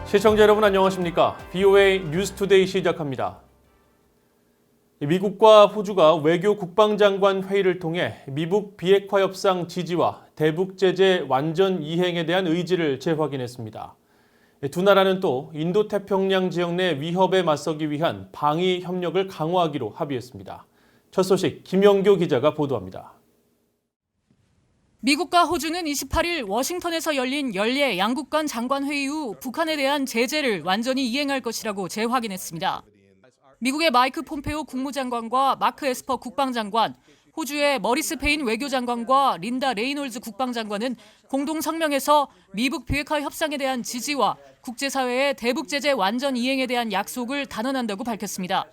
시청자 여러분 안녕하십니까? BOA 뉴스투데이 시작합니다. 미국과 호주가 외교 국방장관 회의를 통해 미북 비핵화 협상 지지와 대북 제재 완전 이행에 대한 의지를 재확인했습니다. 두 나라는 또 인도태평양 지역 내 위협에 맞서기 위한 방위 협력을 강화하기로 합의했습니다. 첫 소식 김영교 기자가 보도합니다. 미국과 호주는 28일 워싱턴에서 열린 연례 양국 간 장관 회의 후 북한에 대한 제재를 완전히 이행할 것이라고 재확인했습니다. 미국의 마이크 폼페오 국무장관과 마크 에스퍼 국방장관, 호주의 머리스 페인 외교장관과 린다 레이놀즈 국방장관은 공동 성명에서 미북 비핵화 협상에 대한 지지와 국제사회의 대북 제재 완전 이행에 대한 약속을 단언한다고 밝혔습니다.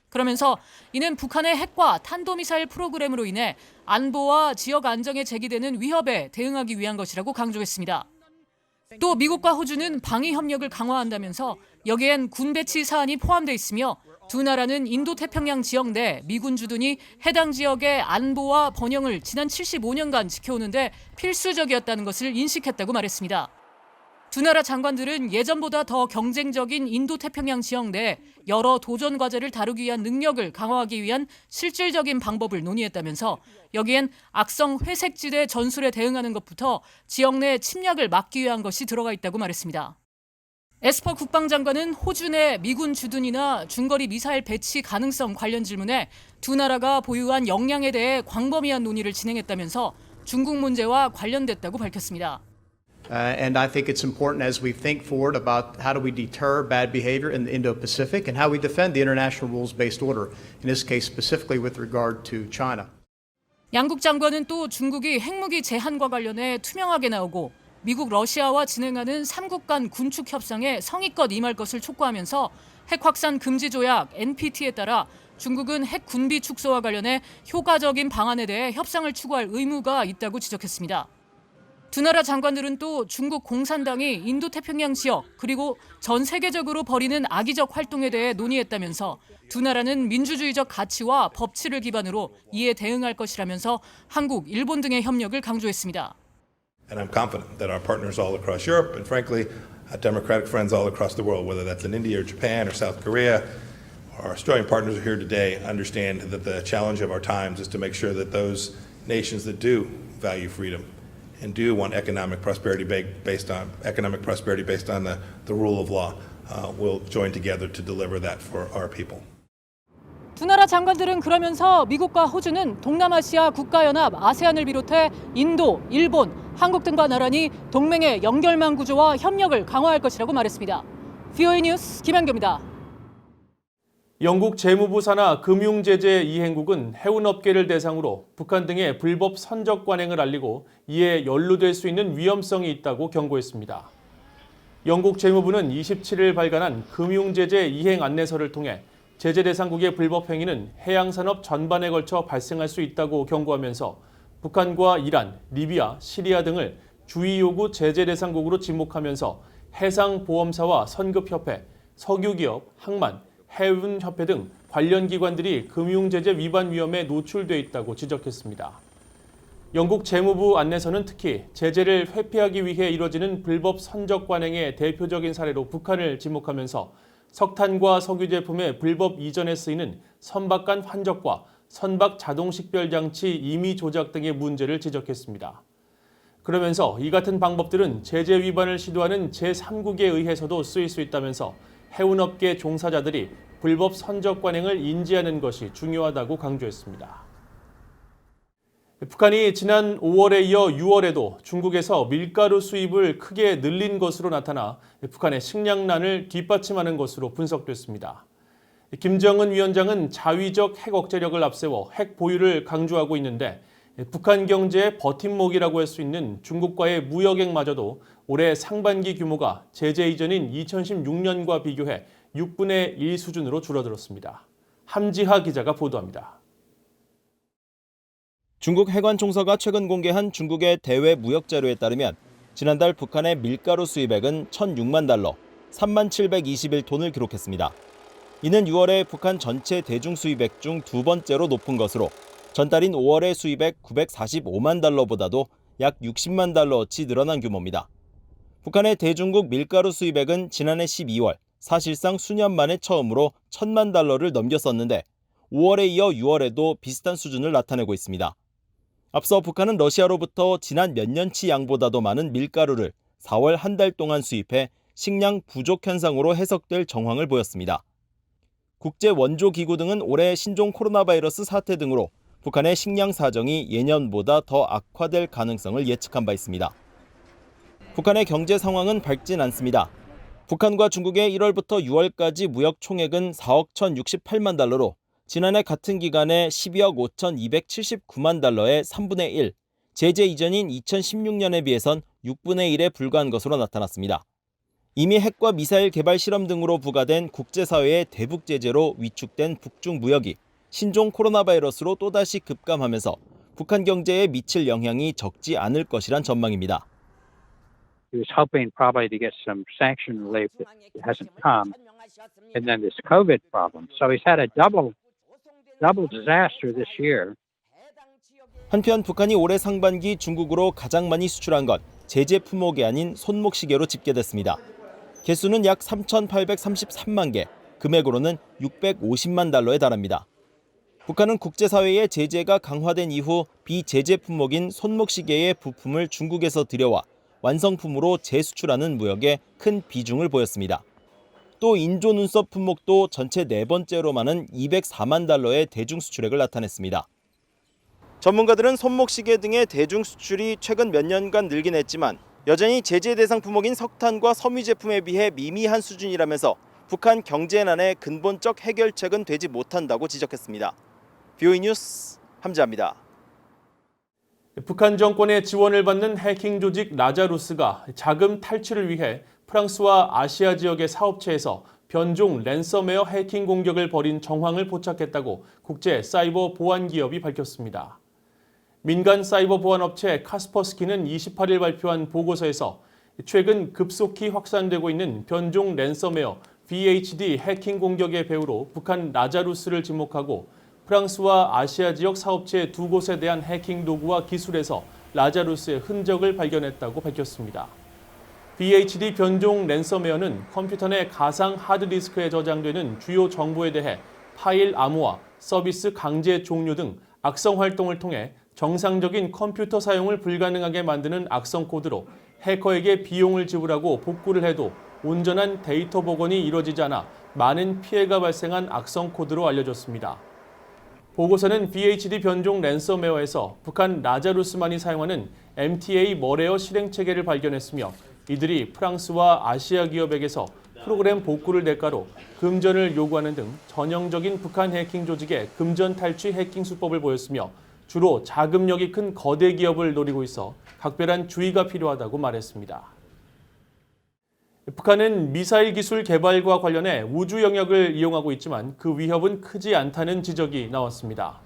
그러면서 이는 북한의 핵과 탄도미사일 프로그램으로 인해 안보와 지역 안정에 제기되는 위협에 대응하기 위한 것이라고 강조했습니다. 또 미국과 호주는 방위 협력을 강화한다면서 여기엔 군 배치 사안이 포함돼 있으며 두 나라는 인도태평양 지역 내 미군 주둔이 해당 지역의 안보와 번영을 지난 75년간 지켜오는데 필수적이었다는 것을 인식했다고 말했습니다. 두 나라 장관들은 예전보다 더 경쟁적인 인도태평양 지역 내 여러 도전 과제를 다루기 위한 능력을 강화하기 위한 실질적인 방법을 논의했다면서 여기엔 악성 회색지대 전술에 대응하는 것부터 지역 내 침략을 막기 위한 것이 들어가 있다고 말했습니다. 에스퍼 국방장관은 호주 내 미군 주둔이나 중거리 미사일 배치 가능성 관련 질문에 두 나라가 보유한 역량에 대해 광범위한 논의를 진행했다면서 중국 문제와 관련됐다고 밝혔습니다. And I think it's important as we think forward about how do we deter bad behavior in the Indo-Pacific and how we defend the international rules-based order, in this case specifically with regard to China. 양국 장관은 또 중국이 핵무기 제한과 관련해 투명하게 나오고 미국, 러시아와 진행하는 3국 간 군축 협상에 성의껏 임할 것을 촉구하면서 핵 확산 금지 조약 NPT에 따라 중국은 핵 군비 축소와 관련해 효과적인 방안에 대해 협상을 추구할 의무가 있다고 지적했습니다. 두 나라 장관들은 또 중국 공산당이 인도태평양 지역 그리고 전 세계적으로 벌이는 악의적 활동에 대해 논의했다면서 두 나라는 민주주의적 가치와 법치를 기반으로 이에 대응할 것이라면서 한국, 일본 등의 협력을 강조했습니다. And I'm confident that our partners all across Europe and frankly, our democratic friends all across the world, whether that's in India or Japan or South Korea, our Australian partners are here today, understand that the challenge of our times is to make sure that those nations that do value freedom and do want economic prosperity based on the rule of law will join together to deliver that for our people. 두 나라 장관들은 그러면서 미국과 호주는 동남아시아 국가연합 아세안을 비롯해 인도, 일본, 한국 등과 나란히 동맹의 연결망 구조와 협력을 강화할 것이라고 말했습니다. BOA 뉴스 김현교입니다. 영국 재무부 산하 금융제재 이행국은 해운업계를 대상으로 북한 등의 불법 선적 관행을 알리고 이에 연루될 수 있는 위험성이 있다고 경고했습니다. 영국 재무부는 27일 발간한 금융제재 이행 안내서를 통해 제재 대상국의 불법 행위는 해양산업 전반에 걸쳐 발생할 수 있다고 경고하면서 북한과 이란, 리비아, 시리아 등을 주의요구 제재 대상국으로 지목하면서 해상보험사와 선급협회, 석유기업, 항만, 해운협회 등 관련 기관들이 금융제재 위반 위험에 노출돼 있다고 지적했습니다. 영국 재무부 안내서는 특히 제재를 회피하기 위해 이뤄지는 불법 선적 관행의 대표적인 사례로 북한을 지목하면서 석탄과 석유 제품의 불법 이전에 쓰이는 선박 간 환적과 선박 자동 식별 장치 임의 조작 등의 문제를 지적했습니다. 그러면서 이 같은 방법들은 제재 위반을 시도하는 제3국에 의해서도 쓰일 수 있다면서 해운업계 종사자들이 불법 선적 관행을 인지하는 것이 중요하다고 강조했습니다. 북한이 지난 5월에 이어 6월에도 중국에서 밀가루 수입을 크게 늘린 것으로 나타나 북한의 식량난을 뒷받침하는 것으로 분석됐습니다. 김정은 위원장은 자위적 핵 억제력을 앞세워 핵 보유를 강조하고 있는데 북한 경제의 버팀목이라고 할 수 있는 중국과의 무역액마저도 올해 상반기 규모가 제재 이전인 2016년과 비교해 6분의 1 수준으로 줄어들었습니다. 함지하 기자가 보도합니다. 중국 해관총서가 최근 공개한 중국의 대외 무역 자료에 따르면 지난달 북한의 밀가루 수입액은 1,006만 달러, 3721톤을 기록했습니다. 이는 6월에 북한 전체 대중 수입액 중 두 번째로 높은 것으로 전달인 5월의 수입액 945만 달러보다도 약 60만 달러어치 늘어난 규모입니다. 북한의 대중국 밀가루 수입액은 지난해 12월 사실상 수년 만에 처음으로 1,000만 달러를 넘겼었는데 5월에 이어 6월에도 비슷한 수준을 나타내고 있습니다. 앞서 북한은 러시아로부터 지난 몇 년치 양보다도 많은 밀가루를 4월 한 달 동안 수입해 식량 부족 현상으로 해석될 정황을 보였습니다. 국제원조기구 등은 올해 신종 코로나 바이러스 사태 등으로 북한의 식량 사정이 예년보다 더 악화될 가능성을 예측한 바 있습니다. 북한의 경제 상황은 밝진 않습니다. 북한과 중국의 1월부터 6월까지 무역 총액은 4억 1,068만 달러로 지난해 같은 기간에 12억 5,279만 달러의 3분의 1, 제재 이전인 2016년에 비해선 6분의 1에 불과한 것으로 나타났습니다. 이미 핵과 미사일 개발 실험 등으로 부과된 국제사회의 대북 제재로 위축된 북중 무역이 신종 코로나 바이러스로 또다시 급감하면서 북한 경제에 미칠 영향이 적지 않을 것이란 전망입니다. He was hoping probably to get some sanction relief that hasn't come, and then this COVID problem. So he's had a double disaster this year. 한편 북한이 올해 상반기 중국으로 가장 많이 수출한 건 제재 품목이 아닌 손목시계로 집계됐습니다. 개수는 약 3,833만 개, 금액으로는 650만 달러에 달합니다. 북한은 국제사회의 제재가 강화된 이후 비제재 품목인 손목시계의 부품을 중국에서 들여와 완성품으로 재수출하는 무역에 큰 비중을 보였습니다. 또 인조 눈썹 품목도 전체 4번째로 많은 204만 달러의 대중 수출액을 나타냈습니다. 전문가들은 손목시계 등의 대중 수출이 최근 몇 년간 늘긴 했지만 여전히 제재 대상 품목인 석탄과 섬유 제품에 비해 미미한 수준이라면서 북한 경제난의 근본적 해결책은 되지 못한다고 지적했습니다. BOE 뉴스 함지아입니다. 북한 정권의 지원을 받는 해킹 조직 라자루스가 자금 탈취를 위해 프랑스와 아시아 지역의 사업체에서 변종 랜섬웨어 해킹 공격을 벌인 정황을 포착했다고 국제 사이버 보안 기업이 밝혔습니다. 민간 사이버 보안 업체 카스퍼스키는 28일 발표한 보고서에서 최근 급속히 확산되고 있는 변종 랜섬웨어 VHD 해킹 공격의 배후로 북한 라자루스를 지목하고 프랑스와 아시아 지역 사업체 2곳에 대한 해킹 도구와 기술에서 라자루스의 흔적을 발견했다고 밝혔습니다. VHD 변종 랜섬웨어는 컴퓨터 내 가상 하드디스크에 저장되는 주요 정보에 대해 파일 암호화, 서비스 강제 종료 등 악성 활동을 통해 정상적인 컴퓨터 사용을 불가능하게 만드는 악성 코드로 해커에게 비용을 지불하고 복구를 해도 온전한 데이터 복원이 이루어지지 않아 많은 피해가 발생한 악성 코드로 알려졌습니다. 보고서는 VHD 변종 랜섬웨어에서 북한 라자루스만이 사용하는 MTA 머레어 실행체계를 발견했으며 이들이 프랑스와 아시아 기업에게서 프로그램 복구를 대가로 금전을 요구하는 등 전형적인 북한 해킹 조직의 금전 탈취 해킹 수법을 보였으며 주로 자금력이 큰 거대 기업을 노리고 있어 각별한 주의가 필요하다고 말했습니다. 북한은 미사일 기술 개발과 관련해 우주 영역을 이용하고 있지만 그 위협은 크지 않다는 지적이 나왔습니다.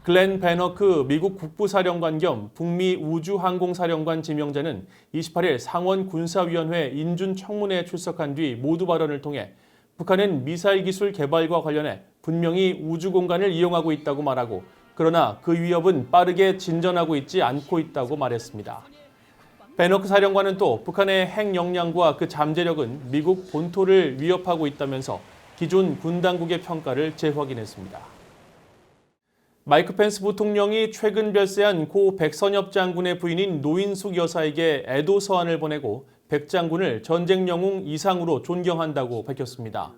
글렌 베너크 미국 국부사령관 겸 북미 우주항공사령관 지명자는 28일 상원 군사위원회 인준 청문회에 출석한 뒤 모두 발언을 통해 북한은 미사일 기술 개발과 관련해 분명히 우주 공간을 이용하고 있다고 말하고 그러나 그 위협은 빠르게 진전하고 있지 않고 있다고 말했습니다. 베너크 사령관은 또 북한의 핵 역량과 그 잠재력은 미국 본토를 위협하고 있다면서 기존 군 당국의 평가를 재확인했습니다. 마이크 펜스 부통령이 최근 별세한 고 백선엽 장군의 부인인 노인숙 여사에게 애도 서한을 보내고 백 장군을 전쟁 영웅 이상으로 존경한다고 밝혔습니다.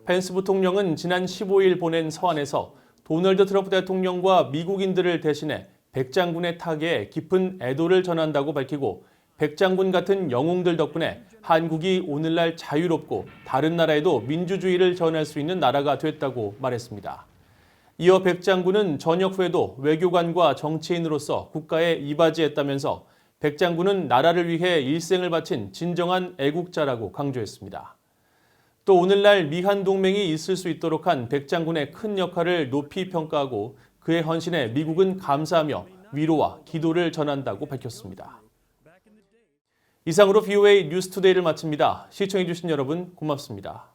펜스 부통령은 지난 15일 보낸 서한에서 도널드 트럼프 대통령과 미국인들을 대신해 백 장군의 타계에 깊은 애도를 전한다고 밝히고 백 장군 같은 영웅들 덕분에 한국이 오늘날 자유롭고 다른 나라에도 민주주의를 전할 수 있는 나라가 됐다고 말했습니다. 이어 백 장군은 전역 후에도 외교관과 정치인으로서 국가에 이바지했다면서 백 장군은 나라를 위해 일생을 바친 진정한 애국자라고 강조했습니다. 또 오늘날 미한 동맹이 있을 수 있도록 한 백 장군의 큰 역할을 높이 평가하고 그의 헌신에 미국은 감사하며 위로와 기도를 전한다고 밝혔습니다. 이상으로 BOA 뉴스투데이를 마칩니다. 시청해주신 여러분 고맙습니다.